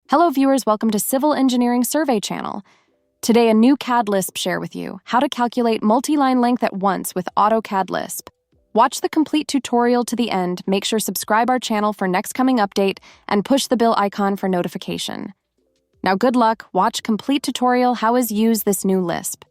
Hello viewers, welcome to Civil Engineering Survey channel. Today a new CAD LISP share with you, how to calculate multi-line length at once with AutoCAD LISP. Watch the complete tutorial to the end, make sure subscribe our channel for next coming update, and push the bell icon for notification. Now good luck, watch complete tutorial how is use this new LISP.